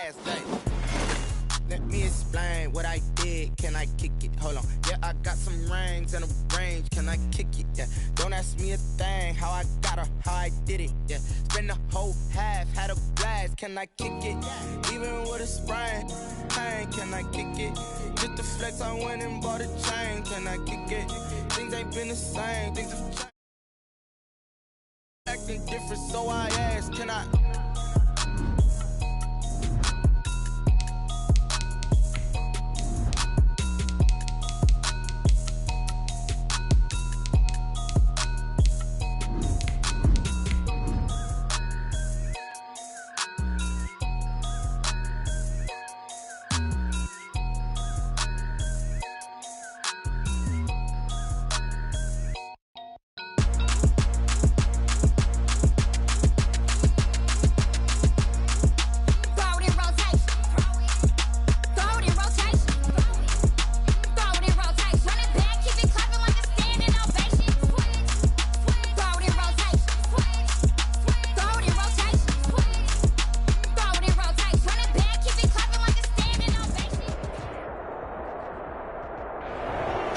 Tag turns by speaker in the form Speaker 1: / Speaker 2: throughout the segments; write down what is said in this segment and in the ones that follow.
Speaker 1: last day. Let me explain what I did. Can I kick it? Hold on. Yeah, I got some rings and a range. Can I kick it? Yeah. Don't ask me a thing. How I got her, how I did it. Yeah. Spend the whole half, had a blast. Can I kick it? Even with a sprain. Pain, can I kick it? Just to flex, I went and bought a chain. Can I kick it? Things ain't been the same. Things have changed. Acting different, so I asked, can I?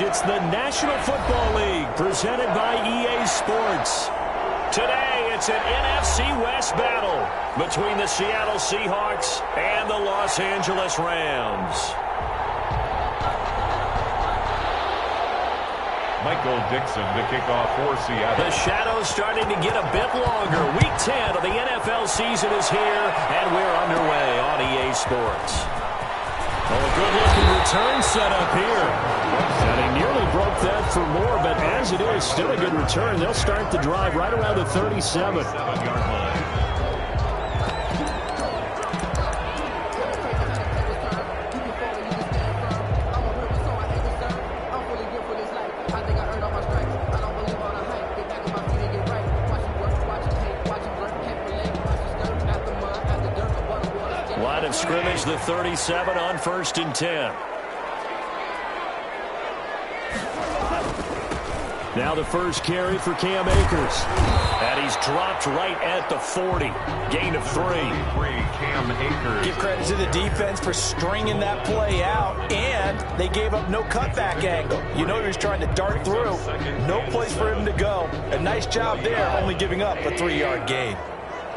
Speaker 2: It's the National Football League presented by EA Sports. Today, it's an NFC West battle between the Seattle Seahawks and the Los Angeles Rams.
Speaker 3: Michael Dixon to kick off for Seattle.
Speaker 2: The shadow's starting to get a bit longer. Week 10 of the NFL season is here, and we're underway on EA Sports. Oh, a good-looking return setup here. And he nearly broke that for more, but as it is, still a good return. They'll start the drive right around the 37. Line of scrimmage, the 37 on 1st and 10. Now the first carry for Cam Akers. And he's dropped right at the 40. Gain of 3.
Speaker 3: Cam Akers.
Speaker 4: Give credit to the defense for stringing that play out, and they gave up no cutback angle. You know he was trying to dart through. No place for him to go. A nice job there, only giving up a 3-yard gain.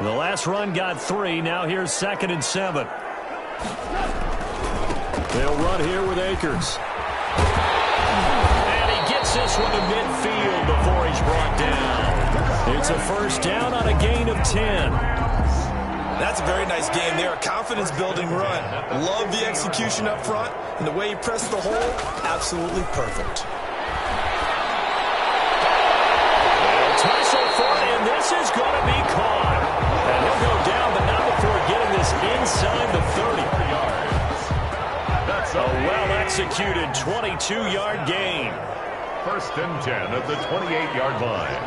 Speaker 2: The last run got 3. Now here's 2nd and 7. They'll run here with Akers. And he gets this one to midfield before he's brought down. It's a first down on a gain of 10.
Speaker 4: That's a very nice game there. A confidence-building run. Love the execution up front, and the way he pressed the hole, absolutely perfect.
Speaker 2: They'll tussle for it, and this is going to be caught. And he'll go down, but not before getting this inside the 30. That's a well-executed 22-yard gain.
Speaker 3: 1st and 10 at the 28-yard line.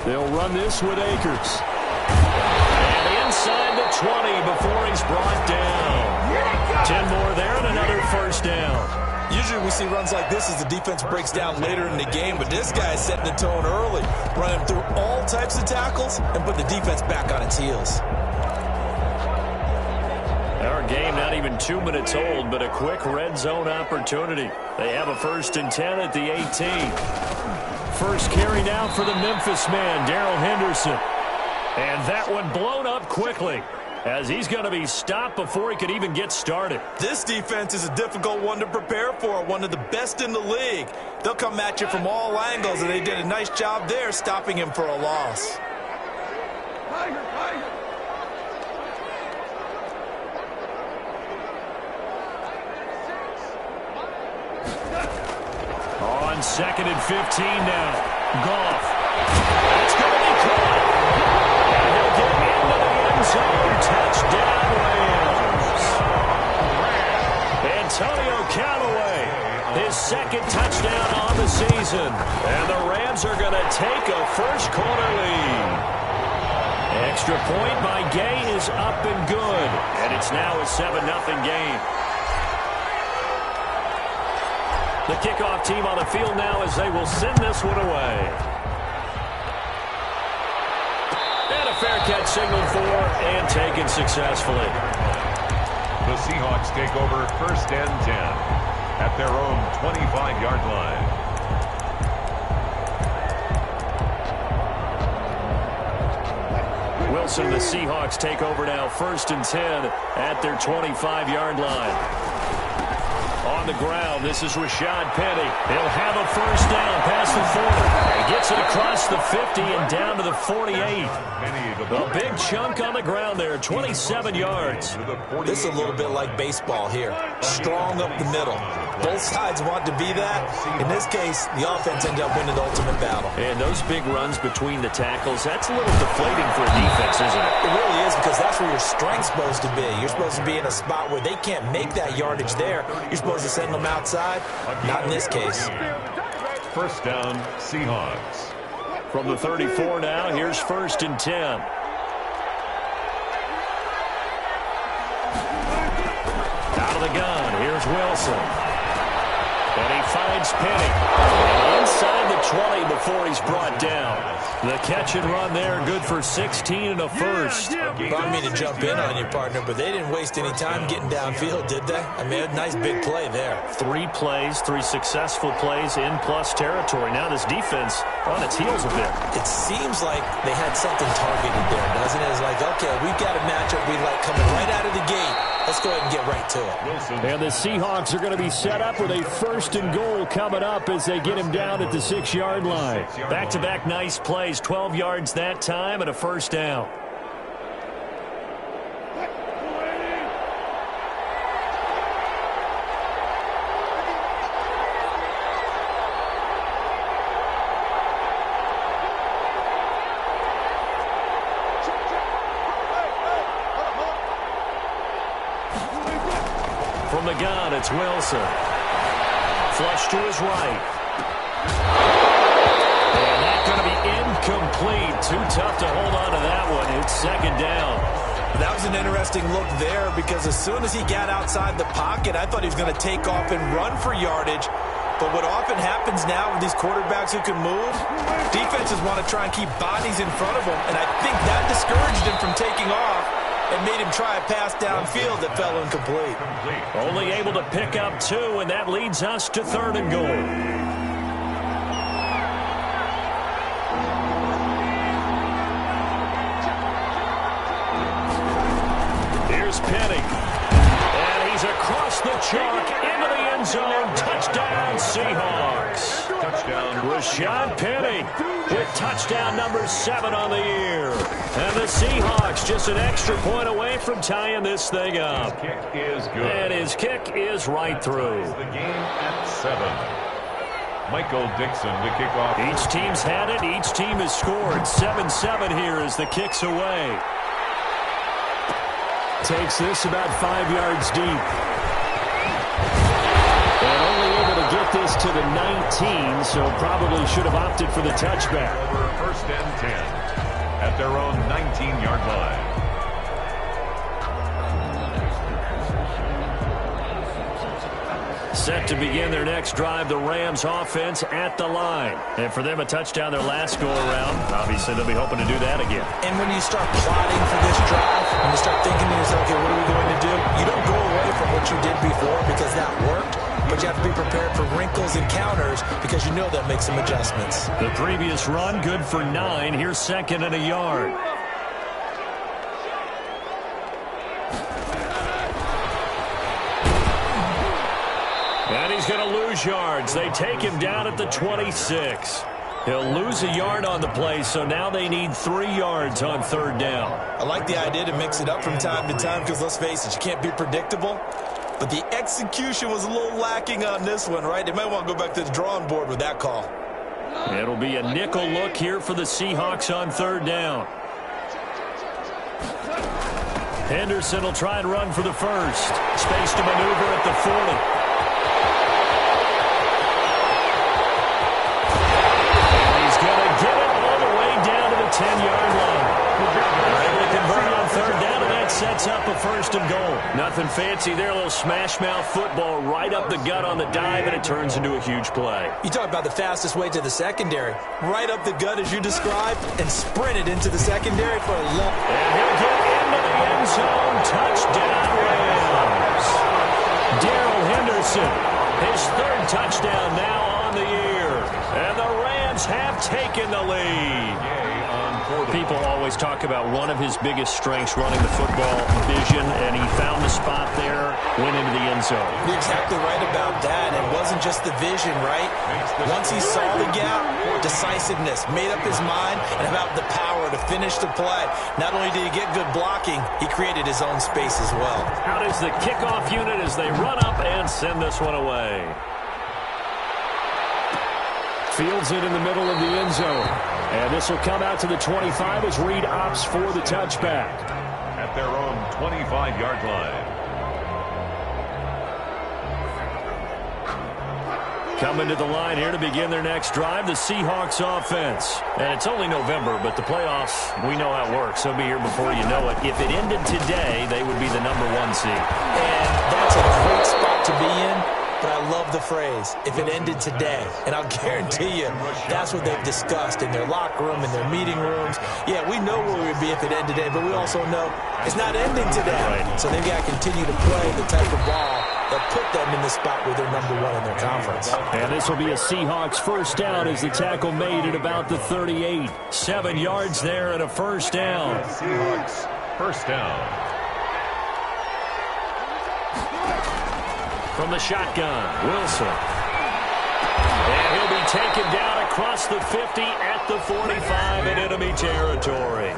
Speaker 2: They'll run this with Akers. And inside the 20 before he's brought down. 10 more there and another first down.
Speaker 4: Usually we see runs like this as the defense breaks down later in the game, but this guy is setting the tone early, running through all types of tackles and put the defense back on its heels.
Speaker 2: Our game not even 2 minutes old, but a quick red zone opportunity. They have a 1st and 10 at the 18. First carry now for the Memphis man, Darrell Henderson. And that one blown up quickly, as he's going to be stopped before he could even get started.
Speaker 4: This defense is a difficult one to prepare for, one of the best in the league. They'll come at you from all angles, and they did a nice job there stopping him for a loss.
Speaker 2: On 2nd and 15 now. Goff. That's going to be caught. And he'll get into the end zone. Touchdown, Rams. Antonio Callaway, his 2nd touchdown on the season. And the Rams are going to take a first-quarter lead. Extra point by Gay is up and good. And it's now a 7-0 game. The kickoff team on the field now as they will send this one away. signaled for and taken successfully.
Speaker 3: The Seahawks take over 1st and 10 at their own 25-yard line.
Speaker 2: Wilson, the Seahawks take over now 1st and 10 at their 25-yard line. On the ground, this is Rashad Penny. He'll have a 1st down past the 40. He gets it across the 50 and down to the 48. A big chunk on the ground there, 27 yards.
Speaker 4: This is a little bit like baseball here. Strong up the middle. Both sides want to be that. In this case, the offense ended up winning the ultimate battle.
Speaker 2: And those big runs between the tackles, that's a little deflating for a defense, isn't it?
Speaker 4: It really is, because that's where your strength's supposed to be. You're supposed to be in a spot where they can't make that yardage there. You're supposed to send them outside. Not in this case.
Speaker 3: 1st down, Seahawks.
Speaker 2: From the 34 now, here's 1st and 10. Out of the gun, here's Wilson. And he finds Penny. And inside the 20 before he's brought down. The catch and run there, good for 16 and a 1st.
Speaker 4: I mean to jump in on your partner, but they didn't waste any time getting downfield, did they? I mean, a nice big play there.
Speaker 2: 3 plays, 3 successful plays in plus territory. Now this defense on its heels a bit.
Speaker 4: It seems like they had something targeted there, doesn't it? It's like, okay, we've got a matchup we like coming right out of the gate. Let's go ahead and get right to it.
Speaker 2: And the Seahawks are going to be set up with a 1st and goal coming up as they get him down at the 6-yard line. Back-to-back nice plays, 12 yards that time and a 1st down. From the gun, it's Wilson. Flush to his right. And that's going to be incomplete. Too tough to hold on to that one. It's 2nd down.
Speaker 4: That was an interesting look there, because as soon as he got outside the pocket, I thought he was going to take off and run for yardage. But what often happens now with these quarterbacks who can move, defenses want to try and keep bodies in front of them, and I think that discouraged him from taking off and made him try a pass downfield that fell incomplete.
Speaker 2: Only able to pick up 2, and that leads us to 3rd and goal. Here's Penny. And he's across the chalk into the end zone. Touchdown, Seahawks.
Speaker 3: Touchdown,
Speaker 2: Rashad Penny with touchdown number 7 on the year. And the Seahawks just an extra point away from tying this thing up.
Speaker 3: His kick is good.
Speaker 2: And his kick is right through.
Speaker 3: The game at 7. Michael Dixon to kick off.
Speaker 2: Each team's had it. Each team has scored. 7-7 here as the kick's away. Takes this about 5 yards deep. And only able to get this to the 19, so probably should have opted for the touchback.
Speaker 3: Over 1st and 10 at their own 19-yard line.
Speaker 2: Set to begin their next drive, the Rams offense at the line. And for them, a touchdown their last go-around. Obviously, they'll be hoping to do that again.
Speaker 4: And when you start plotting for this drive, when you start thinking to yourself, okay, what are we going to do? You don't go away from what you did before because that worked, but you have to be prepared for wrinkles and counters because you know they'll make some adjustments.
Speaker 2: The previous run, good for 9. Here's 2nd and a yard. And he's going to lose yards. They take him down at the 26. He'll lose a yard on the play, so now they need 3 yards on 3rd down.
Speaker 4: I like the idea to mix it up from time to time because, let's face it, you can't be predictable. But the execution was a little lacking on this one, right? They might want to go back to the drawing board with that call.
Speaker 2: It'll be a nickel look here for the Seahawks on 3rd down. Henderson will try and run for the 1st. Space to maneuver at the 40. Going to get it all the way down to the 10-yard line. They're able to convert on 3rd down, and that sets up a first and goal. Nothing fancy there. A little smash-mouth football right up the gut on the dive, and it turns into a huge play.
Speaker 4: You talk about the fastest way to the secondary. Right up the gut, as you described, and sprinted into the secondary for a long...
Speaker 2: And he'll get into the end zone. Touchdown, Rams. Darrell Henderson, his third touchdown now on the year. And the Rams have taken the lead. People always talk about one of his biggest strengths running the football, vision, and he found the spot there, went into the end zone.
Speaker 4: You're exactly right about that. It wasn't just the vision, right? Once he saw the gap, decisiveness, made up his mind, and about the power to finish the play. Not only did he get good blocking, he created his own space as well.
Speaker 2: How does the kickoff unit as they run up and send this one away? Fields it in the middle of the end zone. And this will come out to the 25 as Reed opts for the touchback.
Speaker 3: At their own 25-yard line.
Speaker 2: Coming to the line here to begin their next drive, the Seahawks offense. And it's only November, but the playoffs, we know how it works. They'll be here before you know it. If it ended today, they would be the #1 seed.
Speaker 4: And that's a great spot to be in. But I love the phrase, if it ended today. And I'll guarantee you, that's what they've discussed in their locker room, in their meeting rooms. Yeah, we know where we'd be if it ended today, but we also know it's not ending today. So they've got to continue to play the type of ball that put them in the spot where they're #1 in their conference.
Speaker 2: And this will be a Seahawks first down as the tackle made at about the 38. 7 yards there and a first down.
Speaker 3: Seahawks first down.
Speaker 2: From the shotgun, Wilson. And he'll be taken down across the 50 at the 45 in enemy territory.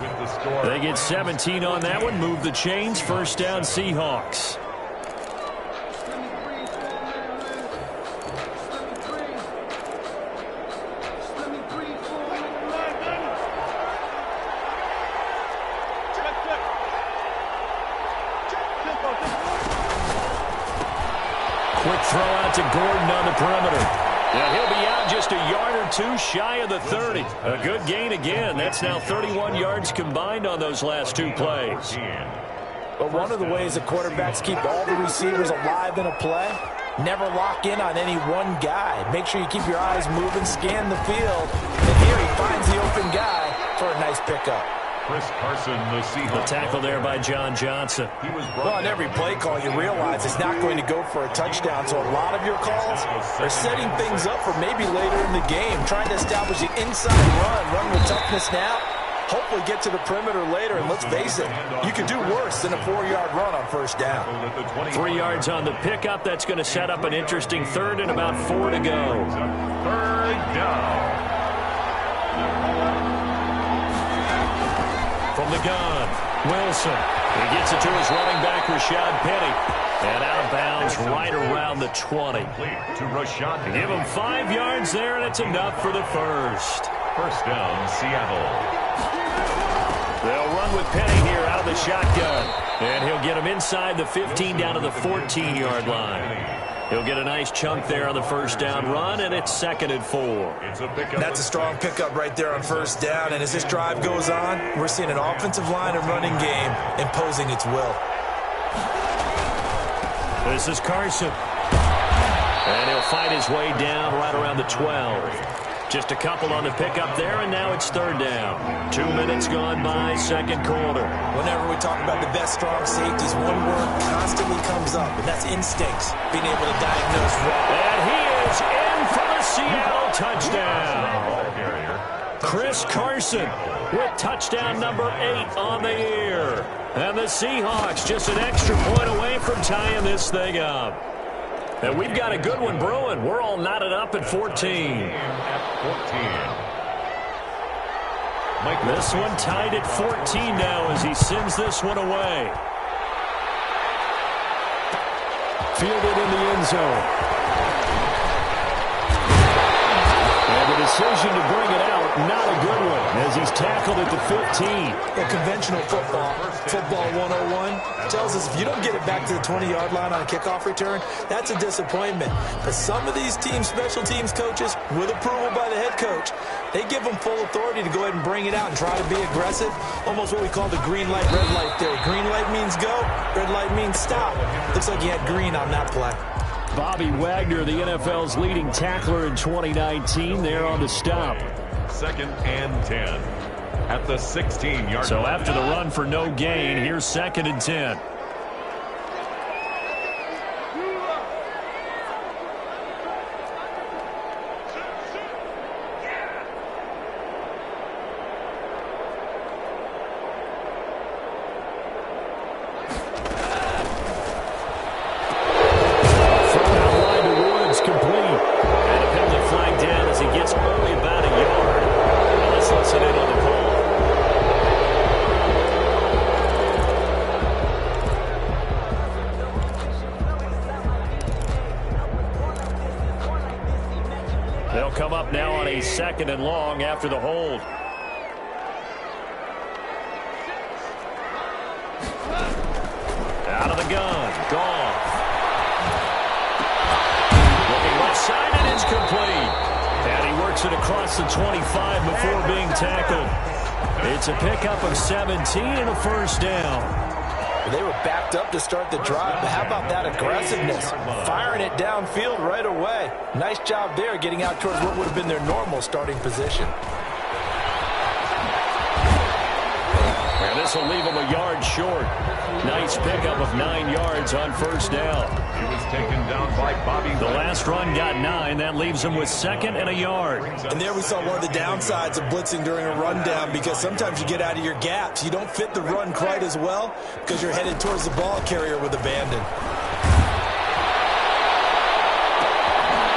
Speaker 2: They get 17 on that one, move the chains, first down Seahawks. Quick throw out to Gordon on the perimeter. And he'll be out just a yard or two shy of the 30. A good gain again. That's now 31 yards combined on those last two plays.
Speaker 4: But one of the ways that quarterbacks keep all the receivers alive in a play, never lock in on any one guy. Make sure you keep your eyes moving, scan the field. And here he finds the open guy for a nice pickup.
Speaker 3: Chris Carson, the Seahawks.
Speaker 2: The tackle there by John Johnson.
Speaker 4: Well, on every play call, you realize it's not going to go for a touchdown. So a lot of your calls are setting things up for maybe later in the game, trying to establish the inside run with toughness now. Hopefully get to the perimeter later, and let's face it, you could do worse than a 4-yard run on first down.
Speaker 2: 3 yards on the pickup. That's going to set up an interesting third and about 4 to go.
Speaker 3: Third down.
Speaker 2: From the gun, Wilson. He gets it to his running back, Rashad Penny. And out of bounds right around the 20.
Speaker 3: To Rashad Penny.
Speaker 2: Give him 5 yards there, and it's enough for the first.
Speaker 3: First down, Seattle.
Speaker 2: They'll run with Penny here out of the shotgun. And he'll get him inside the 15 down to the 14-yard line. He'll get a nice chunk there on the first down run, and it's 2nd and 4.
Speaker 4: That's a strong pickup right there on first down. And as this drive goes on, we're seeing an offensive line and running game imposing its will.
Speaker 2: This is Carson. And he'll fight his way down right around the 12. Just a couple on the pickup there, and now it's 3rd down. 2 minutes gone by, 2nd quarter.
Speaker 4: Whenever we talk about the best strong safeties, one word constantly comes up, and that's instincts, being able to diagnose wrong.
Speaker 2: And he is in for the Seattle touchdown. Chris Carson with touchdown number 8 on the year. And the Seahawks just an extra point away from tying this thing up. And we've got a good one brewing. We're all knotted up at 14. This one tied at 14 now as he sends this one away. Fielded in the end zone. And the decision to bring it out, not a good one. as he's tackled at the 15.
Speaker 4: Well, conventional football 101, tells us if you don't get it back to the 20-yard line on a kickoff return, that's a disappointment. But some of these special teams coaches, with approval by the head coach, they give them full authority to go ahead and bring it out and try to be aggressive, almost what we call the green light, red light theory. Green light means go, red light means stop. Looks like he had green on that play.
Speaker 2: Bobby Wagner, the NFL's leading tackler in 2019, there on the stop.
Speaker 3: 2nd and 10 at the 16-yard line.
Speaker 2: So after the run for no gain, here's 2nd and 10. They'll come up now on a 2nd and long after the hold. Out of the gun. Gone. Looking left side, and it's complete. And he works it across the 25 before being tackled. It's a pickup of 17 and a first down.
Speaker 4: They were backed up to start the drive, but how about that aggressiveness? Firing it downfield right away. Nice job there getting out towards what would have been their normal starting position.
Speaker 2: And this will leave him a yard short. Nice pickup of 9 yards on first down.
Speaker 3: He was taken down by Bobby.
Speaker 2: The last run got 9. That leaves him with 2nd and a yard.
Speaker 4: And there we saw one of the downsides of blitzing during a rundown, because sometimes you get out of your gaps. You don't fit the run quite as well because you're headed towards the ball carrier with abandon.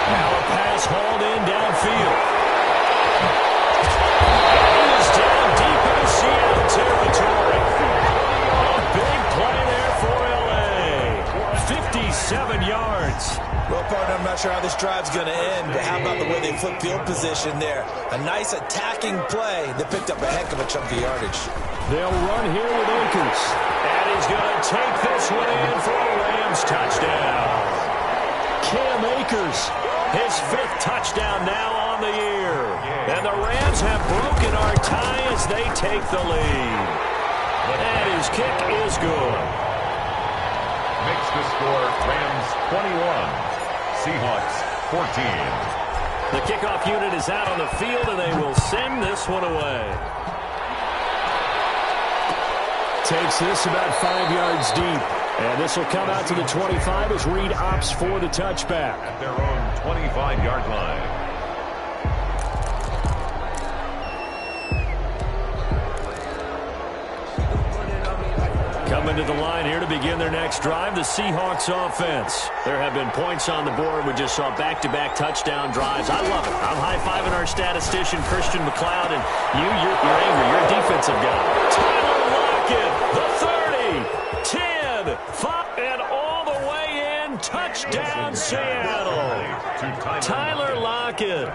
Speaker 2: Now a pass hauled in downfield. He is down deep into Seattle territory. A big play there for L.A. 57 yards.
Speaker 4: Well, partner, I'm not sure how this drive's going to end, but how about the way they flip field position there? A nice attacking play that picked up a heck of a chunk of yardage.
Speaker 2: They'll run here with Akers. And he's going to take this one in for a Rams touchdown. Cam Akers, his 5th touchdown now on the year. And the Rams have broken our tie as they take the lead. And his kick is good.
Speaker 3: Makes the score Rams 21, Seahawks 14.
Speaker 2: The kickoff unit is out on the field, and they will send this one away. Takes this about 5 yards deep. And this will come out to the 25 as Reed opts for the touchback.
Speaker 3: At their own 25-yard line.
Speaker 2: Coming to the line here to begin their next drive, the Seahawks offense. There have been points on the board. We just saw back-to-back touchdown drives. I love it. I'm high-fiving our statistician, Christian McLeod, and you're angry. You're a defensive guy. Tyler Lockett, the 30, 10, 5, and all the way in. Touchdown, Seattle. Tyler Lockett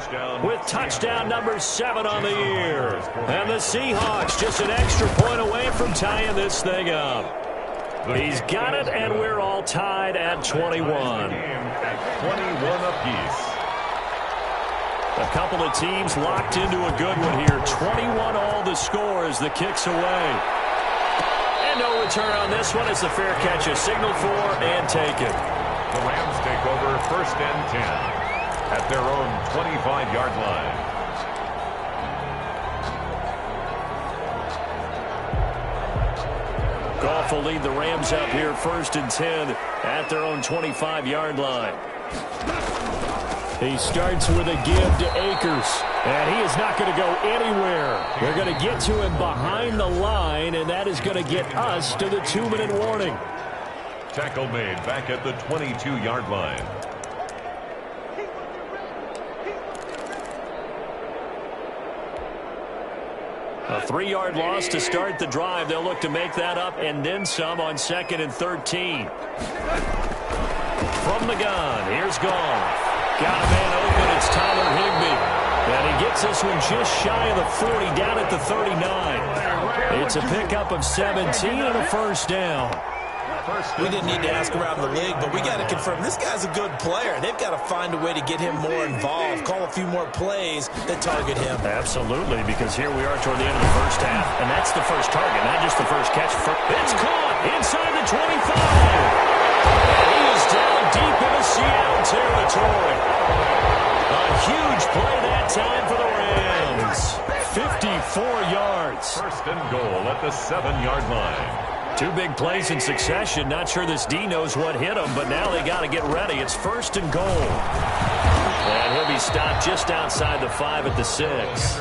Speaker 2: with touchdown number 7 on the year. And the Seahawks just an extra point away from tying this thing up. He's got it, and we're all tied at 21.
Speaker 3: At 21 apiece.
Speaker 2: A couple of teams locked into a good one here. 21 all the score as the kick's away. And no return on this one as the fair catch is signaled for and taken.
Speaker 3: The Rams take over 1st and 10 at their own 25-yard line.
Speaker 2: Goff will lead the Rams up here 1st and 10 at their own 25-yard line. He starts with a give to Akers, and he is not going to go anywhere. They're going to get to him behind the line, and that is going to get us to the 2-minute warning.
Speaker 3: Tackle made back at the 22-yard line.
Speaker 2: A 3-yard loss to start the drive. They'll look to make that up and then some on 2nd and 13. From the gun, here's Goff. Got a man open, it's Tyler Higbee. And he gets this one just shy of the 40, down at the 39. It's a pickup of 17 and a first down.
Speaker 4: We didn't need to ask around the league, but we got to confirm this guy's a good player. They've got to find a way to get him more involved, call a few more plays that target him.
Speaker 2: Absolutely, because here we are toward the end of the first half, and that's the first target, not just the first catch. It's caught inside the 25. And he is down deep into Seattle territory. A huge play that time for the Rams. 54 yards.
Speaker 3: First and goal at the 7-yard line.
Speaker 2: Two big plays in succession. Not sure this D knows what hit him, but now they got to get ready. It's first and goal. And he'll be stopped just outside the 5 at the 6.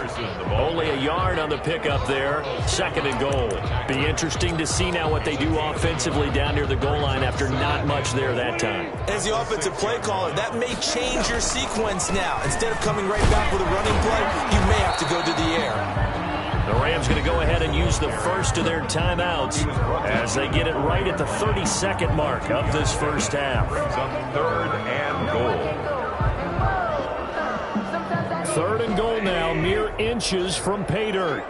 Speaker 2: Only a yard on the pickup there. Second and goal. Be interesting to see now what they do offensively down near the goal line after not much there that time.
Speaker 4: As the offensive play caller, that may change your sequence now. Instead of coming right back with a running play, you may have to go to the air.
Speaker 2: The Rams going to go ahead and use the first of their timeouts as they get it right at the 32nd mark of this first half.
Speaker 3: Third and goal.
Speaker 2: Third and goal now, mere inches from pay dirt.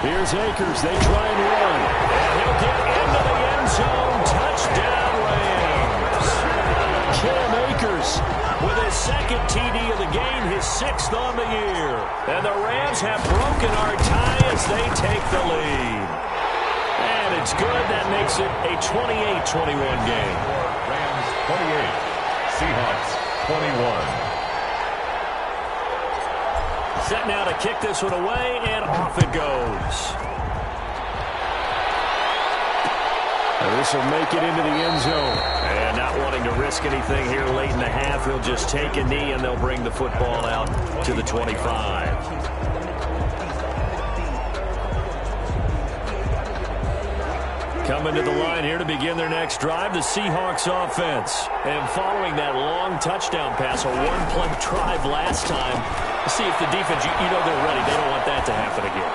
Speaker 2: Here's Akers. They try and run. And he'll get into the end zone. Touchdown, Rams. Cam Akers with his second TD of the game, his 6th on the year. And the Rams have broken our tie as they take the lead. And it's good. That makes it a 28-21 game.
Speaker 3: Rams 28, Seahawks 21.
Speaker 2: Set now to kick this one away, and off it goes. And this will make it into the end zone. And not wanting to risk anything here late in the half, he'll just take a knee, and they'll bring the football out to the 25. Coming to the line here to begin their next drive, the Seahawks offense. And following that long touchdown pass, a one-play drive last time, see if the defense, you know they're ready. They don't want that to happen again.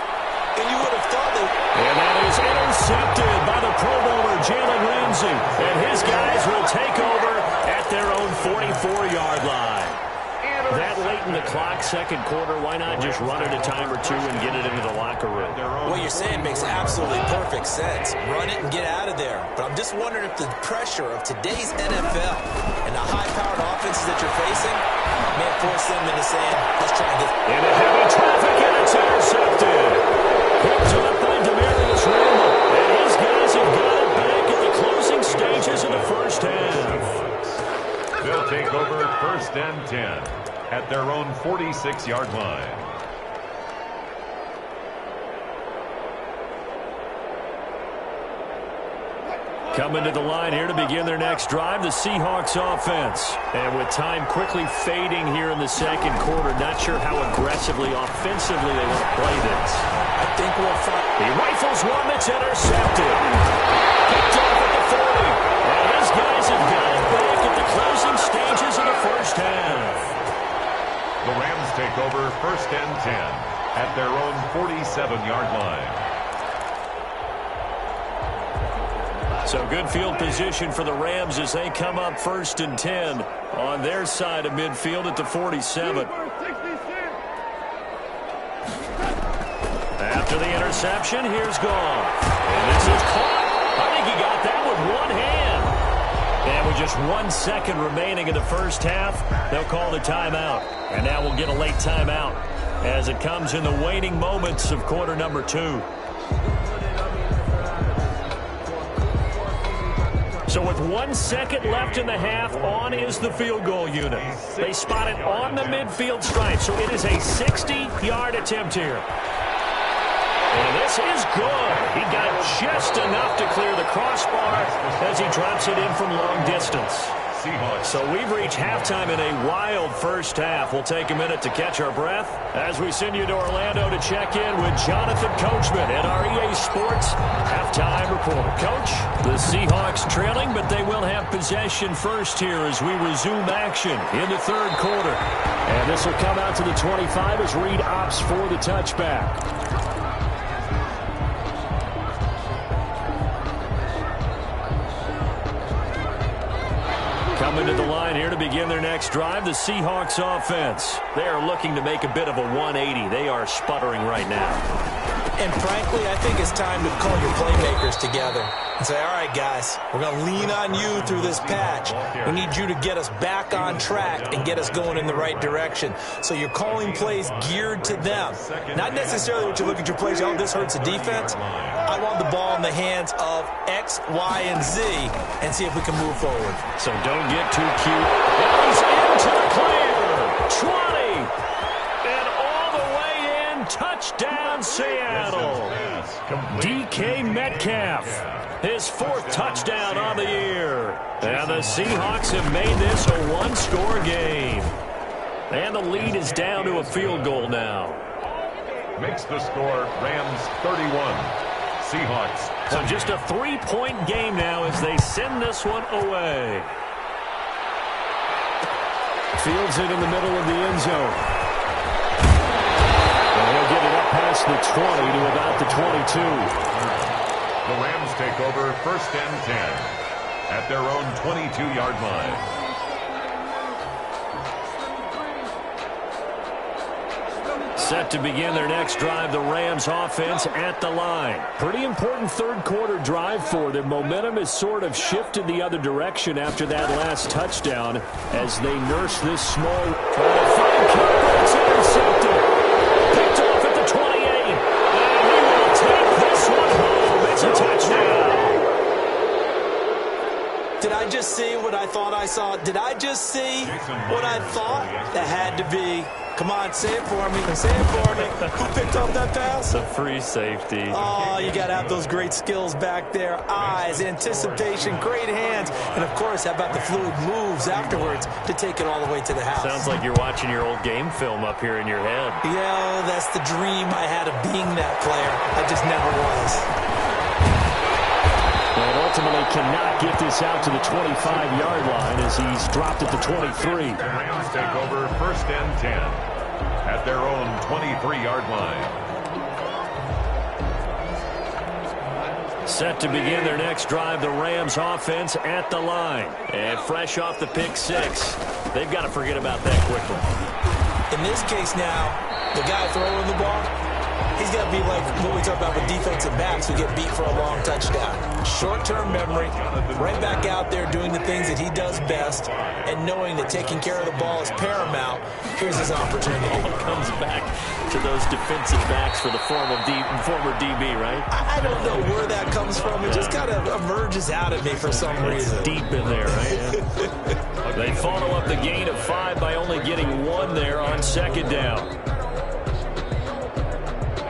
Speaker 4: And you would have thought that.
Speaker 2: And that is intercepted by the Pro Bowler, Jalen Ramsey. And his guys will take over at their own 44-yard line. That late in the clock, second quarter, why not just run it a time or two and get it into the locker room?
Speaker 4: What you're saying makes absolutely perfect sense. Run it and get out of there. But I'm just wondering if the pressure of today's NFL and the high-powered offenses that you're facing may force them into saying, let's try and get...
Speaker 2: Into heavy traffic, and it's intercepted. Picked up by Demarius Randall. And his guys have got it back at the closing stages of the first half.
Speaker 3: They'll take over first and 10 at their own 46-yard line.
Speaker 2: Coming to the line here to begin their next drive, the Seahawks offense. And with time quickly fading here in the second quarter, not sure how aggressively, offensively they want to play this.
Speaker 4: I think we'll find...
Speaker 2: He rifles one that's intercepted. Picked off at the 40. And his guys have got it back at the closing stages of the first half.
Speaker 3: The Rams take over first and 10 at their own 47-yard line.
Speaker 2: So good field position for the Rams as they come up first and 10 on their side of midfield at the 47. After the interception, here's Goff. And this is caught. I think he got that with one hand. And with just 1 second remaining in the first half, they'll call the timeout. And now we'll get a late timeout as it comes in the waning moments of quarter number 2. So with 1 second left in the half, on is the field goal unit. They spot it on the midfield stripe, so it is a 60-yard attempt here. And this is good. He got just enough to clear the crossbar as he drops it in from long distance. So we've reached halftime in a wild first half. We'll take a minute to catch our breath as we send you to Orlando to check in with Jonathan Coachman at our EA Sports halftime report. Coach, the Seahawks trailing, but they will have possession first here as we resume action in the third quarter. And this will come out to the 25 as Reed opts for the touchback. coming to the line here to begin their next drive, the Seahawks offense. They are looking to make a bit of a 180. They are sputtering right now.
Speaker 4: And frankly, I think it's time to call your playmakers together and say, all right, guys, we're going to lean on you through this patch. We need you to get us back on track and get us going in the right direction. So you're calling plays geared to them. Not necessarily what you look at your plays, oh, this hurts the defense. I want the ball in the hands of X, Y, and Z and see if we can move forward.
Speaker 2: So don't get too cute. He's into the clear. 20. And all the way in. Touchdown, Seattle. DK Metcalf. His 4th touchdown on the year. And the Seahawks have made this a one-score game. And the lead is down to a field goal now.
Speaker 3: Makes the score Rams 31. Seahawks.
Speaker 2: So just a 3-point game now as they send this one away. Fields it in the middle of the end zone. And he'll get it up past the 20 to about the 22.
Speaker 3: The Rams take over 1st and 10 at their own 22-yard line.
Speaker 2: Set to begin their next drive, the Rams offense at the line. Pretty important third-quarter drive for them. Momentum has sort of shifted the other direction after that last touchdown as they nurse this small. Trying to find Campbell. It's intercepted. Picked off at the 28. And he will take this one home. It's a touchdown.
Speaker 4: Did I just see what I thought I saw? Did I just see what I thought? That had to be. Come on, say it for me. Say it for me. Who picked up that pass?
Speaker 2: The free safety.
Speaker 4: Oh, you got to have those great skills back there. Eyes, anticipation, great hands. And, of course, how about the fluid moves afterwards to take it all the way to the house?
Speaker 2: Sounds like you're watching your old game film up here in your head.
Speaker 4: Yeah, that's the dream I had of being that player. I just never was.
Speaker 2: And ultimately cannot get this out to the 25-yard line as he's dropped at the 23.
Speaker 3: The Rams take over 1st and 10 at their own 23-yard line.
Speaker 2: Set to begin their next drive, the Rams offense at the line. And fresh off the pick 6, they've got to forget about that quickly.
Speaker 4: In this case now, the guy throwing the ball, he's got to be like what we talk about with defensive backs who get beat for a long touchdown. Short-term memory, right back out there doing the things that he does best, and knowing that taking care of the ball is paramount. Here's his opportunity.
Speaker 2: It comes back to those defensive backs for the former DB, right?
Speaker 4: I don't know where that comes from. It just kind of emerges out of me for some reason.
Speaker 2: It's deep in there, right? They follow up the gain of 5 by only getting 1 there on 2nd down.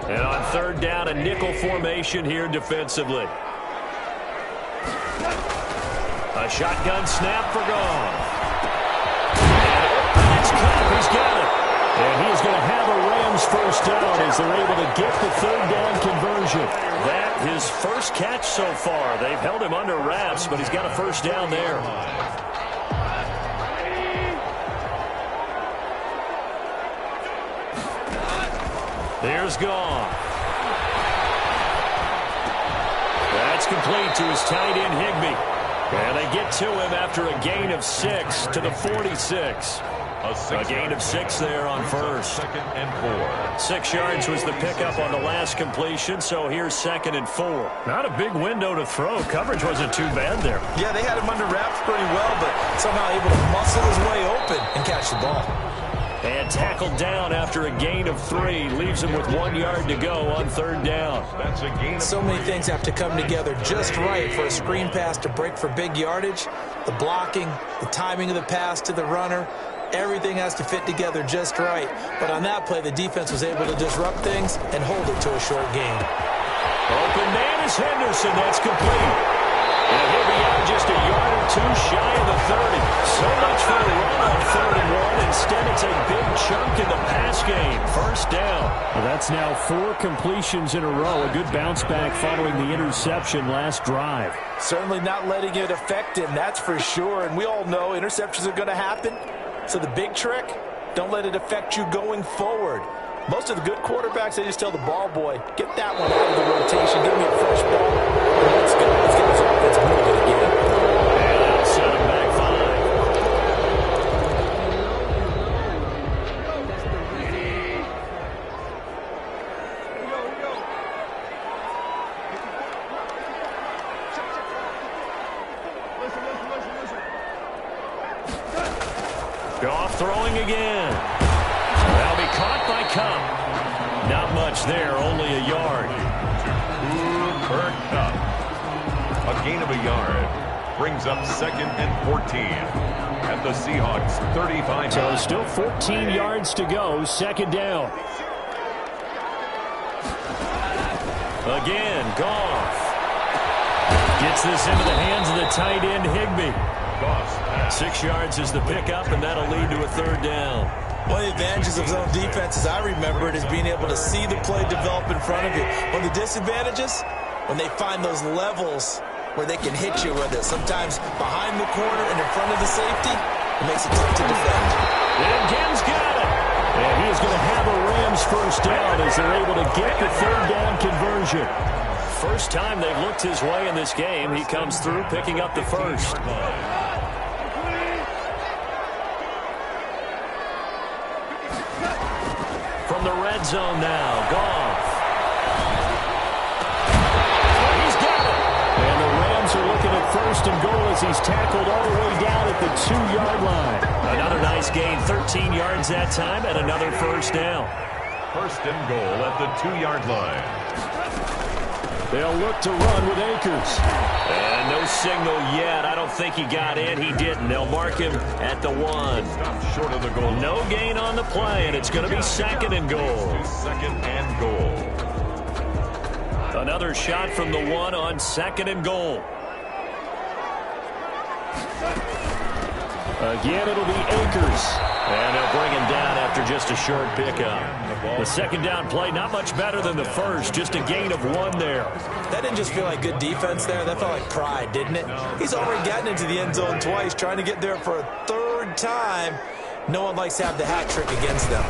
Speaker 2: And on 3rd down, a nickel formation here defensively. A shotgun snap for gone. And it's caught. He's got it. And he's going to have a Rams 1st down as they're able to get the 3rd down conversion. That his 1st catch so far. They've held him under wraps, but he's got a 1st down there. There's gone. That's complete to his tight end, Higbee. And they get to him after a gain of 6 to the 46. A gain of 6 there on 1st.
Speaker 3: 2nd and 4.
Speaker 2: 6 yards was the pickup on the last completion, so here's 2nd and 4. Not a big window to throw. Coverage wasn't too bad there.
Speaker 4: Yeah, they had him under wraps pretty well, but somehow able to muscle his way open and catch the ball.
Speaker 2: And tackled down after a gain of 3. Leaves him with 1 yard to go on 3rd down.
Speaker 3: That's a gain.
Speaker 4: So many things have to come together just right for a screen pass to break for big yardage. The blocking, the timing of the pass to the runner, everything has to fit together just right. But on that play, the defense was able to disrupt things and hold it to a short gain.
Speaker 2: Open man is Henderson. That's complete. And he'll be out just a yard or 2 shy of the 30. So much for a run on 3rd and 1. Instead, it's a big chunk in the pass game. 1st down. Well, that's now 4 completions in a row. A good bounce back following the interception last drive.
Speaker 4: Certainly not letting it affect him, that's for sure. And we all know interceptions are going to happen. So the big trick, don't let it affect you going forward. Most of the good quarterbacks, they just tell the ball boy, get that one out of the rotation, give me a fresh ball, and let's go. Let's get this offense moving again.
Speaker 2: And that'll set him back 5. throwing again. That'll be caught by Cup. Not much there, only a yard.
Speaker 3: Cooper Kupp. A gain of a yard brings up 2nd and 14 at the Seahawks 35.
Speaker 2: So still 14 yards to go, 2nd down. Again, Goff. Gets this into the hands of the tight end, Higbee. 6 yards is the pickup, and that'll lead to a 3rd down.
Speaker 4: One of the advantages of zone defense, as I remember it, is being able to see the play develop in front of you. One of the disadvantages, when they find those levels where they can hit you with it, sometimes behind the corner and in front of the safety, it makes it tough to defend.
Speaker 2: And Gibbs got it. And he is going to have a Rams 1st down as they're able to get the 3rd down conversion. First time they've looked his way in this game. He comes through picking up the 1st. From the red zone now, Goff. He's got it. And the Rams are looking at 1st and goal as he's tackled all the way down at the 2-yard line. Another nice gain, 13 yards that time, and another 1st down.
Speaker 3: 1st and goal at the 2-yard line.
Speaker 2: They'll look to run with Akers. And no signal yet. I don't think he got in. He didn't. They'll mark him at the 1.
Speaker 3: Stop short of the goal.
Speaker 2: No gain on the play, and it's going to be 2nd and goal.
Speaker 3: 2nd and goal.
Speaker 2: Another shot from the 1 on 2nd and goal. Again, it'll be Akers. And they'll bring him down after just a short pickup. The 2nd down play, not much better than the 1st. Just a gain of 1 there.
Speaker 4: That didn't just feel like good defense there. That felt like pride, didn't it? He's already gotten into the end zone twice, trying to get there for a 3rd time. No one likes to have the hat trick against them.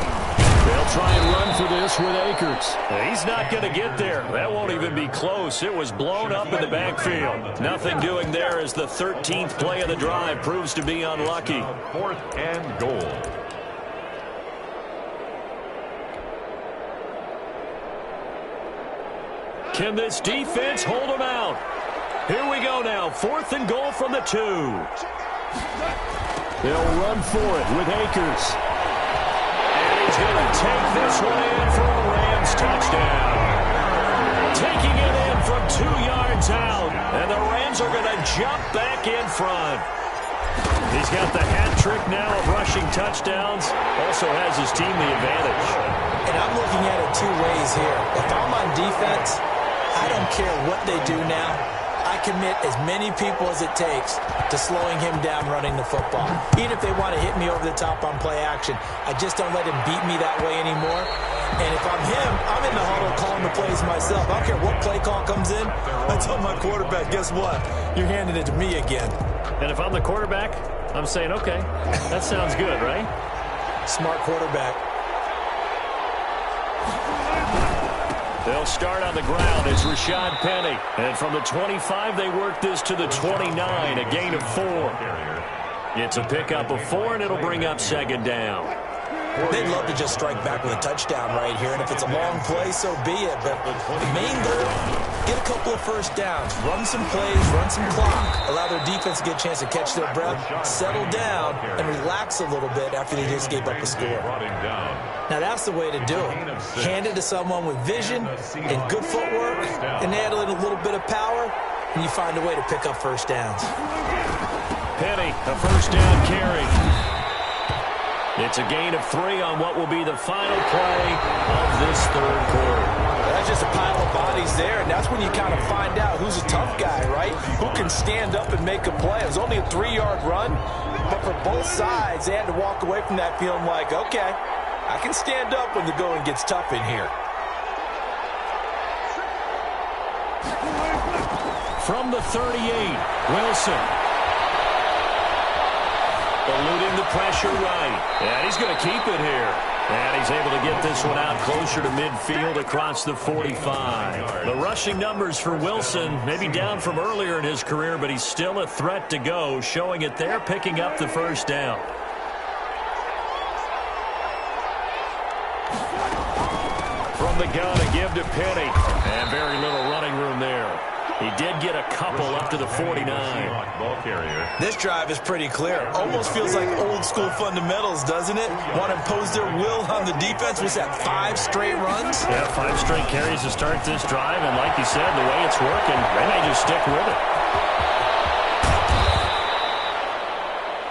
Speaker 2: They'll try and run for this with Akers. He's not going to get there. That won't even be close. It was blown up in the backfield. Nothing doing there as the 13th play of the drive proves to be unlucky.
Speaker 3: 4th and goal.
Speaker 2: Can this defense hold him out? Here we go now. 4th and goal from the 2. They'll run for it with Akers. And he's going to take this one in for a Rams touchdown. Taking it in from 2 yards out. And the Rams are going to jump back in front. He's got the hat trick now of rushing touchdowns. Also has his team the advantage.
Speaker 4: And I'm looking at it 2 ways here. If I'm on defense, I don't care what they do now. I commit as many people as it takes to slowing him down running the football. Even if they want to hit me over the top on play action, I just don't let him beat me that way anymore. And if I'm him, I'm in the huddle calling the plays myself. I don't care what play call comes in. I tell my quarterback, guess what? You're handing it to me again.
Speaker 2: And if I'm the quarterback, I'm saying, okay, that sounds good, right?
Speaker 4: Smart quarterback.
Speaker 2: They'll start on the ground. It's Rashad Penny. And from the 25, they work this to the 29, a gain of 4. It's a pickup of 4, and it'll bring up 2nd down.
Speaker 4: They'd love to just strike back with a touchdown right here, and if it's a long play, so be it. But the main goal, get a couple of 1st downs, run some plays, run some clock, allow their defense to get a chance to catch their breath, settle down, and relax a little bit after they just gave up a score. Now, that's the way to do it. Hand it to someone with vision and good footwork, and add in a little bit of power, and you find a way to pick up 1st downs.
Speaker 2: Penny, a 1st down carry. It's a gain of 3 on what will be the final play of this 3rd quarter.
Speaker 4: That's just a pile of bodies there, and that's when you kind of find out who's a tough guy, right? Who can stand up and make a play. It was only a 3-yard run, but for both sides, they had to walk away from that feeling like, okay, I can stand up when the going gets tough in here.
Speaker 2: From the 38, Wilson. Eluding the pressure right. And he's going to keep it here. And he's able to get this one out closer to midfield across the 45. The rushing numbers for Wilson maybe down from earlier in his career, but he's still a threat to go, showing it there, picking up the 1st down. From the gun, a give to Penny. And very little running room there. He did get a couple up to the 49.
Speaker 3: Ball carrier.
Speaker 4: This drive is pretty clear. Almost feels like old school fundamentals, doesn't it? Want to impose their will on the defense. Was that 5 straight runs?
Speaker 2: Yeah, 5 straight carries to start this drive, and like you said, the way it's working, they may just stick with it.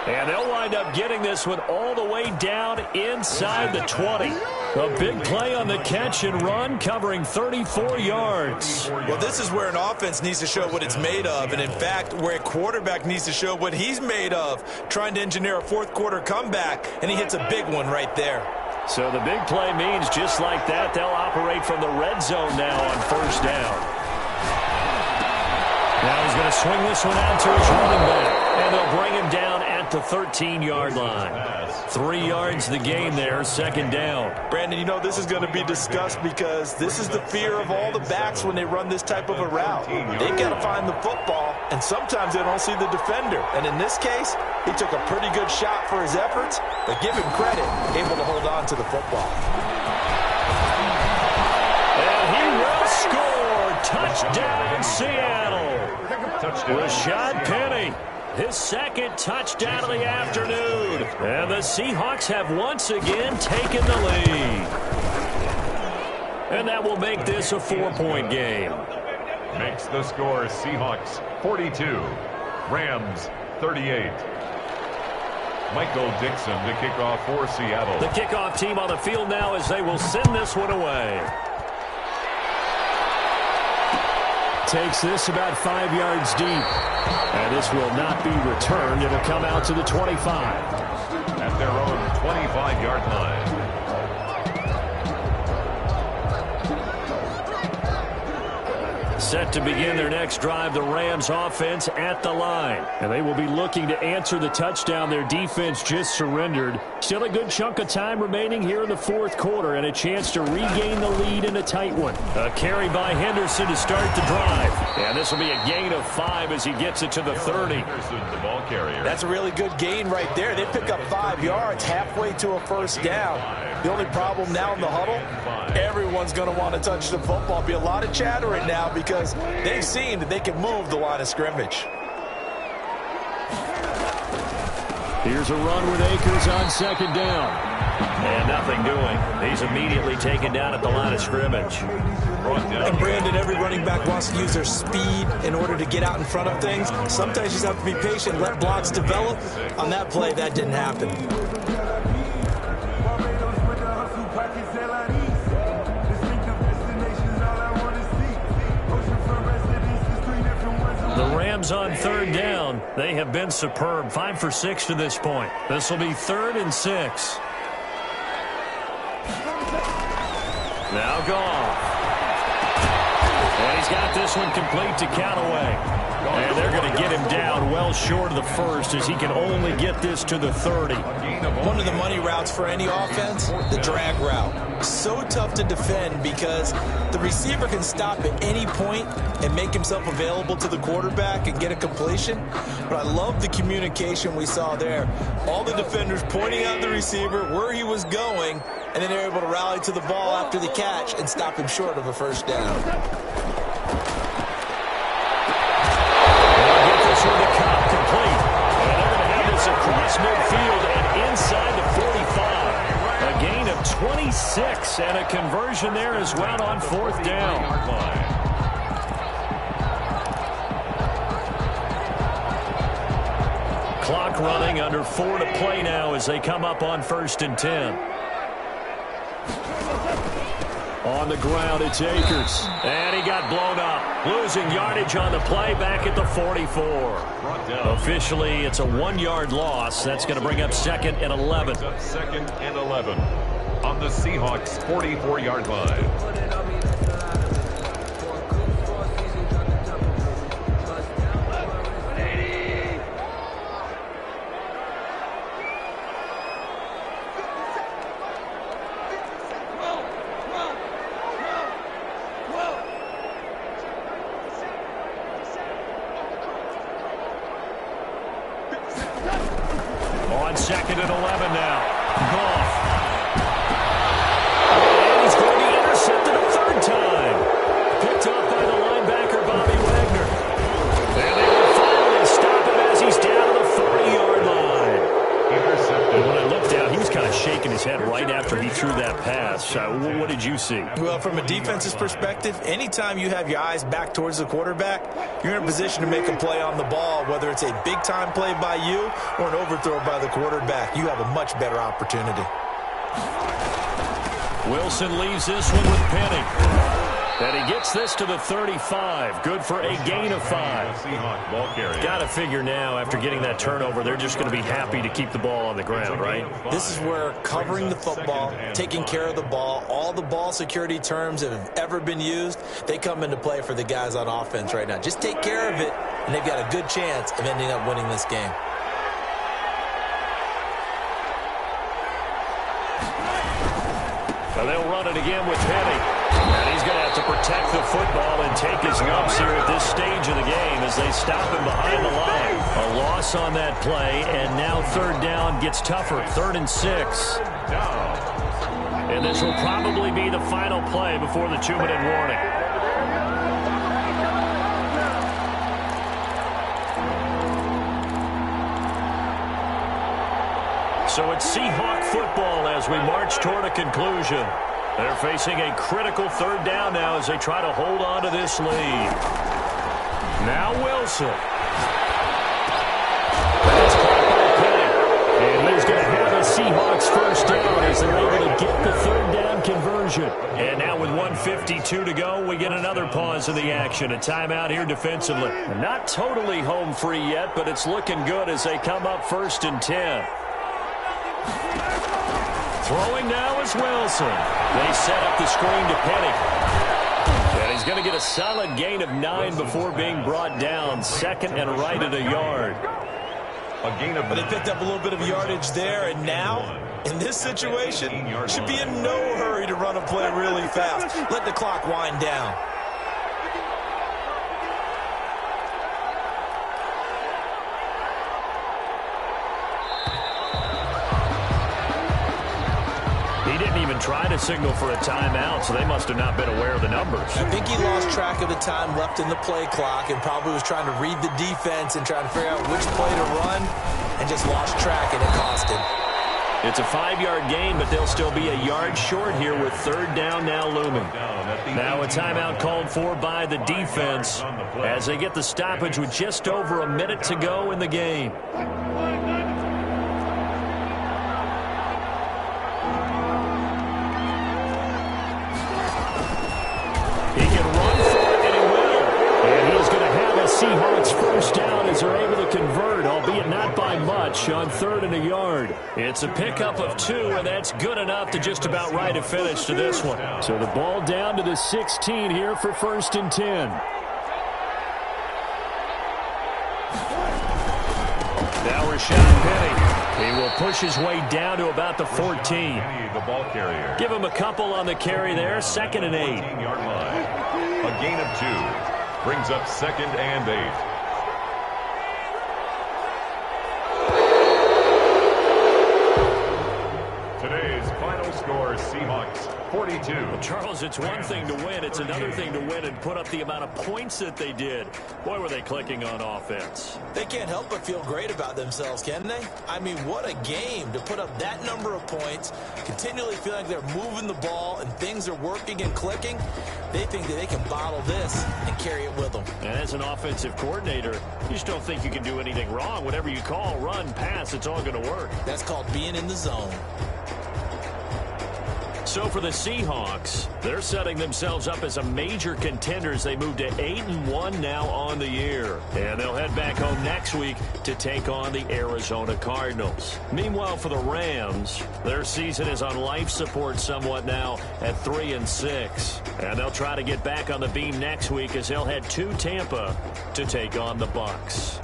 Speaker 2: And they'll wind up getting this one all the way down inside the 20. A big play on the catch and run, covering 34 yards.
Speaker 4: Well, this is where an offense needs to show what it's made of, and in fact, where a quarterback needs to show what he's made of, trying to engineer a fourth-quarter comeback, and he hits a big one right there.
Speaker 2: So the big play means just like that, they'll operate from the red zone now on first down. Now he's going to swing this one out to his running back, and they'll bring him down at the 13-yard line. 3 yards the gain there, second down.
Speaker 4: Brandon, you know this is going to be discussed because this is the fear of all the backs when they run this type of a route. They've got to find the football, and sometimes they don't see the defender. And in this case, he took a pretty good shot for his efforts, but give him credit, able to hold on to the football.
Speaker 2: And he will score. Touchdown, Seattle. Rashad Penny. His second touchdown of the afternoon. And the Seahawks have once again taken the lead. And that will make this a 4-point game.
Speaker 3: Makes the score Seahawks 42, Rams 38. Michael Dixon to kick off for Seattle.
Speaker 2: The kickoff team on the field now as they will send this one away. Takes this about 5 yards deep. And this will not be returned. It'll come out to the 25.
Speaker 3: At their own 25-yard line.
Speaker 2: Set to begin their next drive, the Rams offense at the line. And they will be looking to answer the touchdown their defense just surrendered. Still a good chunk of time remaining here in the fourth quarter and a chance to regain the lead in a tight one. A carry by Henderson to start the drive. And this will be a gain of 5 as he gets it to the 30.
Speaker 3: Henderson, the ball carrier.
Speaker 4: That's a really good gain right there. They pick up 5 yards halfway to a first down. The only problem now in the huddle, everyone's going to want to touch the football. Be a lot of chattering now because they've seen that they can move the line of scrimmage.
Speaker 2: Here's a run with Akers on second down. And nothing doing. He's immediately taken down at the line of scrimmage.
Speaker 4: And Brandon, every running back wants to use their speed in order to get out in front of things. Sometimes you just have to be patient, let blocks develop. On that play, that didn't happen.
Speaker 2: The Rams on third down. They have been superb. 5 for 6 to this point. This will be 3rd and 6. Now Goff. And he's got this one complete to Callaway. And they're going to get him down well short of the first as he can only get this to the 30.
Speaker 4: One of the money routes for any offense, the drag route. So tough to defend because the receiver can stop at any point and make himself available to the quarterback and get a completion. But I love the communication we saw there. All the defenders pointing out the receiver, where he was going, and then they're able to rally to the ball after the catch and stop him short of a first down.
Speaker 2: With the Cobb complete. And they're going to have this across midfield and inside the 45. A gain of 26 and a conversion there as well on fourth down. Clock running, under 4 to play now as they come up on 1st and 10. On the ground, it's Akers. And he got blown up. Losing yardage on the play back at the 44. Officially, it's a 1-yard loss. That's going to bring up 2nd and 11.
Speaker 3: 2nd and 11 on the Seahawks 44-yard line.
Speaker 2: On 2nd and 11 now. Goff. And he's going to be intercepted through that pass. What did you see?
Speaker 4: Well, from a defense's perspective, anytime you have your eyes back towards the quarterback, you're in a position to make a play on the ball, whether it's a big-time play by you or an overthrow by the quarterback. You have a much better opportunity.
Speaker 2: Wilson leaves this one with Penny. And he gets this to the 35. Good for a gain of 5. Got to figure now, after getting that turnover, they're just going to be happy to keep the ball on the ground, right?
Speaker 4: This is where covering the football, taking care of the ball, all the ball security terms that have ever been used, they come into play for the guys on offense right now. Just take care of it, and they've got a good chance of ending up winning this game.
Speaker 2: So they'll run it again with Penny. And he's going to have to protect the football and take his lumps here at this stage of the game as they stop him behind the line. A loss on that play, and now third down gets tougher. 3rd and 6. And this will probably be the final play before the 2-minute warning. So it's Seahawk football as we march toward a conclusion. They're facing a critical 3rd down now as they try to hold on to this lead. Now Wilson. That's caught by Penny. And he's going to have a Seahawks 1st down as they're able to get the 3rd down conversion. And now with 1:52 to go, we get another pause in the action. A timeout here defensively. Not totally home free yet, but it's looking good as they come up 1st and 10. Throwing now is Wilson. They set up the screen to Penny. And he's going to get a solid gain of 9 before being brought down. 2nd and right at a yard.
Speaker 4: But they picked up a little bit of yardage there, and now, in this situation, should be in no hurry to run a play really fast. Let the clock wind down.
Speaker 2: Try to signal for a timeout, so they must have not been aware of the numbers.
Speaker 4: I think he lost track of the time left in the play clock and probably was trying to read the defense and trying to figure out which play to run and just lost track, and it cost him.
Speaker 2: It's a 5-yard gain, but they'll still be a yard short here with 3rd down now looming. Now a timeout called for by the defense as they get the stoppage with just over a minute to go in the game. Seahawks 1st down as they're able to convert, albeit not by much, on 3rd and a yard. It's a pickup of 2, and that's good enough to just about write a finish to this one. So the ball down to the 16 here for 1st and 10. Now Rashad Penny. He will push his way down to about the 14.
Speaker 3: The ball carrier.
Speaker 2: Give him a couple on the carry there. 2nd and 8.
Speaker 3: 15-yard line. A gain of 2. Brings up 2nd and 8. Today's final score, Seahawks 42.
Speaker 2: Well, Charles, it's one thing to win. It's another thing to win and put up the amount of points that they did. Boy, were they clicking on offense.
Speaker 4: They can't help but feel great about themselves, can they? I mean, what a game to put up that number of points, continually feel like they're moving the ball and things are working and clicking. They think that they can bottle this and carry it with them.
Speaker 2: And as an offensive coordinator, you just don't think you can do anything wrong. Whatever you call, run, pass, it's all going to work.
Speaker 4: That's called being in the zone.
Speaker 2: So for the Seahawks, they're setting themselves up as a major contender as they move to 8-1 now on the year. And they'll head back home next week to take on the Arizona Cardinals. Meanwhile, for the Rams, their season is on life support somewhat now at 3-6. And they'll try to get back on the beam next week as they'll head to Tampa to take on the Bucs.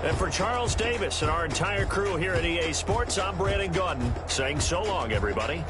Speaker 2: And for Charles Davis and our entire crew here at EA Sports, I'm Brandon Gaudin saying so long, everybody.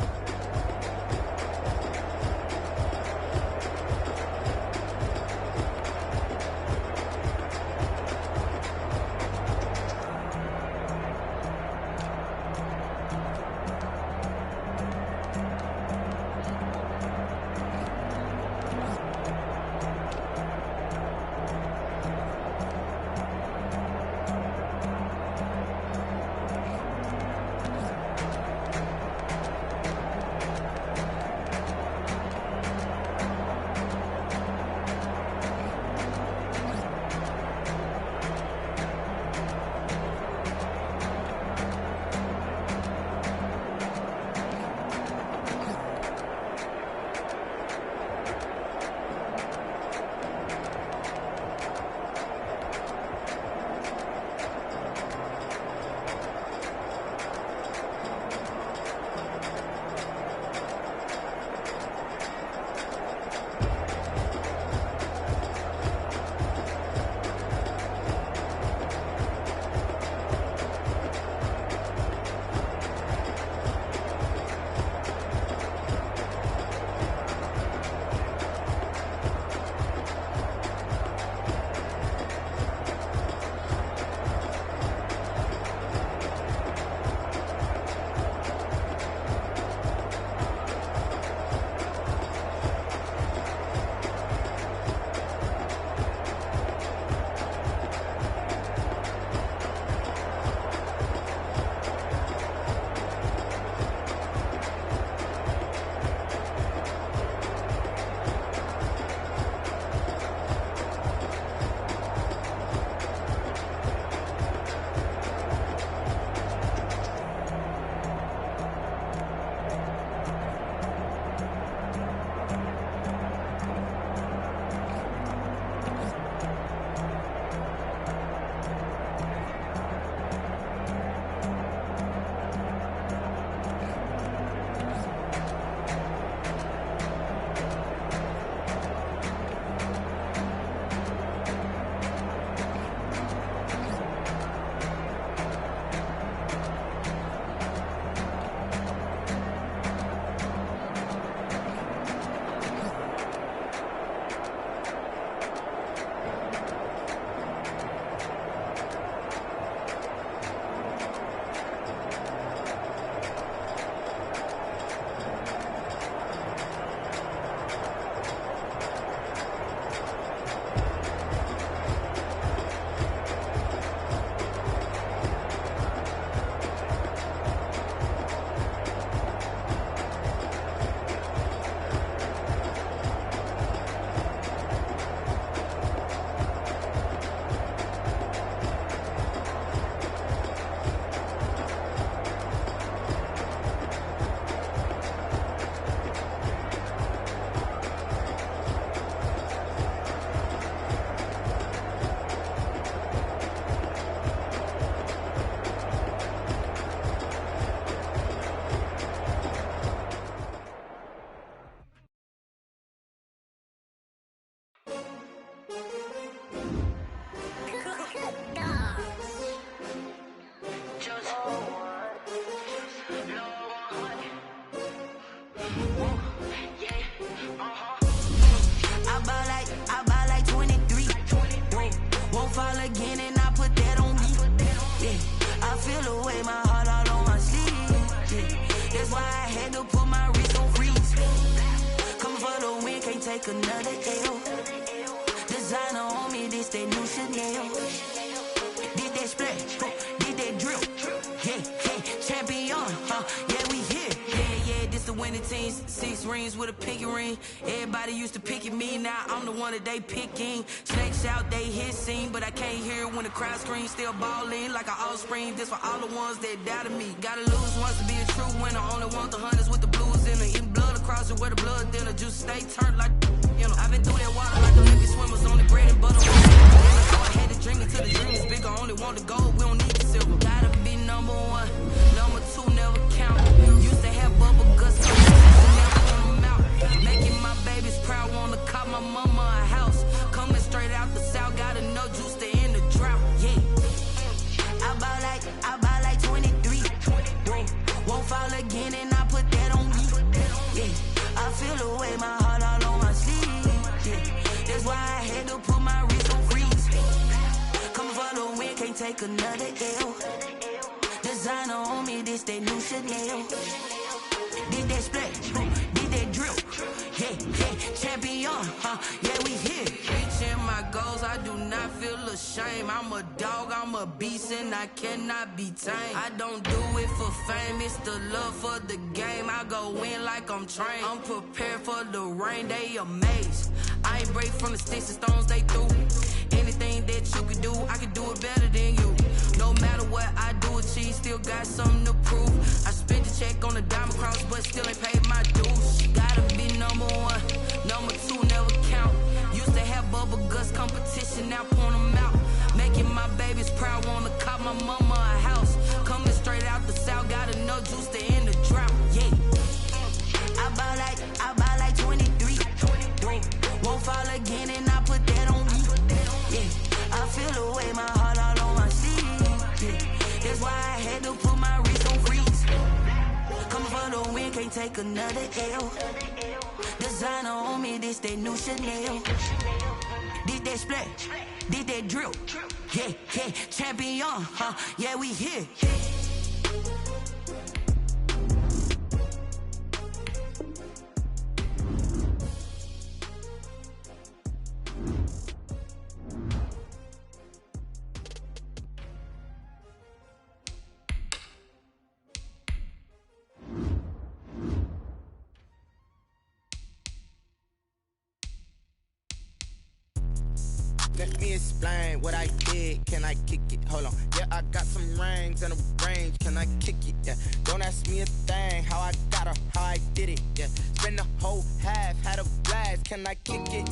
Speaker 5: take another L. Designer on me, this that new Chanel. Did that splash, did that drill. Yeah, champion, yeah, we here. Yeah, this the winning team. 6 rings with a pinky ring. Everybody used to pick at me, now I'm the one that they picking. Snakes out, they hit scene, but I can't hear when the crowd screams. Still ballin' like an offspring. This for all the ones that doubted me. Gotta lose once to be a true winner. Only want the hunters with the blues in it. Eating blood across it where the blood thinner. Juice stay turned like, you know. I've been through that water like Olympic swimmers. Only bread and butter. I had to dream until the dream is bigger. Only want the gold, we don't need the silver. Gotta be number 1, number 2 never count. Used to have bubble guts, never want them out. Making my babies proud, wanna cop my mama a house. Coming straight out the south, gotta know juice to end the drought. Yeah, I buy like 23. Won't fall again, and I put that on me. Yeah, I feel the way, my heart all on my sleeve. Yeah, that's why I had to put my wrist on freeze. Coming for the win, can't take another L. Designer on me, this that new Chanel. Did that splash, did that drill. Yeah, champion, yeah, we here. Reaching my goals, I do not feel ashamed. I'm a dog, I'm a beast, and I cannot be tamed. I don't do it for fame, it's the love for the game. I go in like I'm trained. I'm prepared for the rain, they amazed. I ain't break from the sticks and stones they threw. Anything that you could do, I could do it better than you. No matter what I do, achieve, still got something to prove. I spent the check on the diamond cross, but still ain't paid my dues. Gotta be number 1, number 2 never count. Used to have bubble guts competition, now point them out. Making my babies proud, wanna cop my mama a house. Coming straight out the south, gotta know juice to end the drought. Yeah, I buy like 23. Won't fall again, and I put that on me. Yeah, I feel the way, my heart all on my sleeve. Yeah, that's why I had to put my wrist on freeze. Coming for the win, can't take another L. Designer on me, this that new Chanel. Did that splash, did that drill. Yeah, champion, yeah, we here.
Speaker 1: Let me explain what I did. Can I kick it? Hold on. Yeah, I got some rings and a range. Can I kick it? Yeah. Don't ask me a thing. How I got her, how I did it. Yeah. Spend the whole half, had a blast. Can I kick it?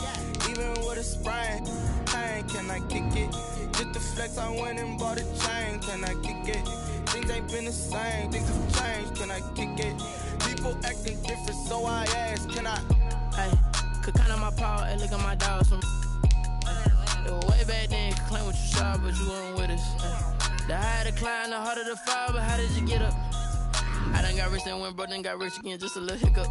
Speaker 1: Even with a sprain, pain. Can I kick it? Just the flex, I went and bought a chain. Can I kick it? Things ain't been the same. Things have changed. Can I kick it? People acting different, so I ask. Can I?
Speaker 6: Hey, could count on my paw and look at my dogs from. Way back then, could claim what you saw, but you weren't with us. The higher the climb, the harder the fall, but how did you get up? I done got rich and went broke, then got rich again, just a little hiccup.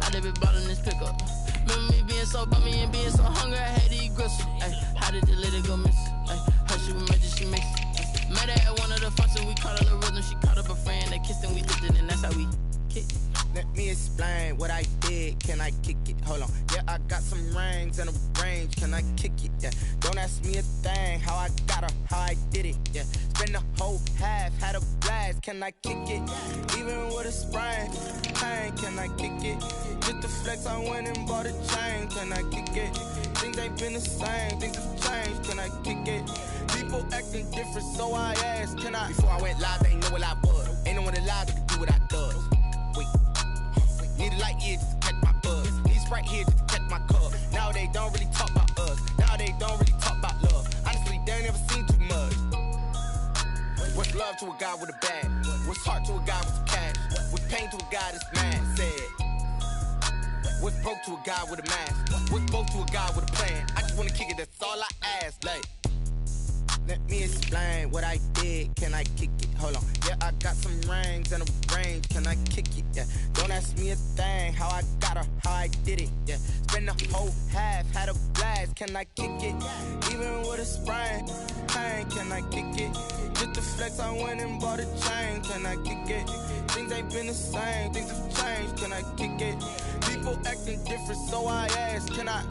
Speaker 6: I done been ballin' this pickup. Remember me being so bummy and being so hungry, I had to eat gristle. How did the lady go miss? Her she was magic, she mixed. Met her at one of the functions, we caught her the rhythm. She caught up a friend, they kissed and we dipped it, and that's how we kicked.
Speaker 1: Let me explain what I did. Can I kick it? Hold on. Yeah, I got some rings and a range. Can I kick it? Yeah. Don't ask me a thing. How I got her, how I did it. Yeah. Spend the whole half, had a blast. Can I kick it? Even with a sprain, pain. Can I kick it? Just the flex, I went and bought a chain. Can I kick it? Things ain't been the same. Things have changed. Can I kick it? People acting different, so I asked. Can I? Before I went live, they ain't know what I was. Ain't no one alive that could do what I does. Wait. Need a light here just to catch my buzz. Need Sprite here just to catch my cup. Now they don't really talk about us. Now they don't really talk about love. Honestly, they ain't never seen too much. What's love to a guy with a bag? What's heart to a guy with some cash? What's pain to a guy that's mad? Said. What's broke to a guy with a mask? What's broke to a guy with a plan? I just wanna kick it, that's all I ask. Like, Let me explain what I did. Can I kick it? Hold on. Yeah, I got some rings and a range. Can I kick it? Yeah. Don't ask me a thing. How I got her, how I did it. Yeah. Spend the whole half, had a blast. Can I kick it? Even with a sprain, pain. Can I kick it? Just to flex, I went and bought a chain. Can I kick it? Things ain't been the same. Things have changed. Can I kick it? People acting different, so I ask. Can I?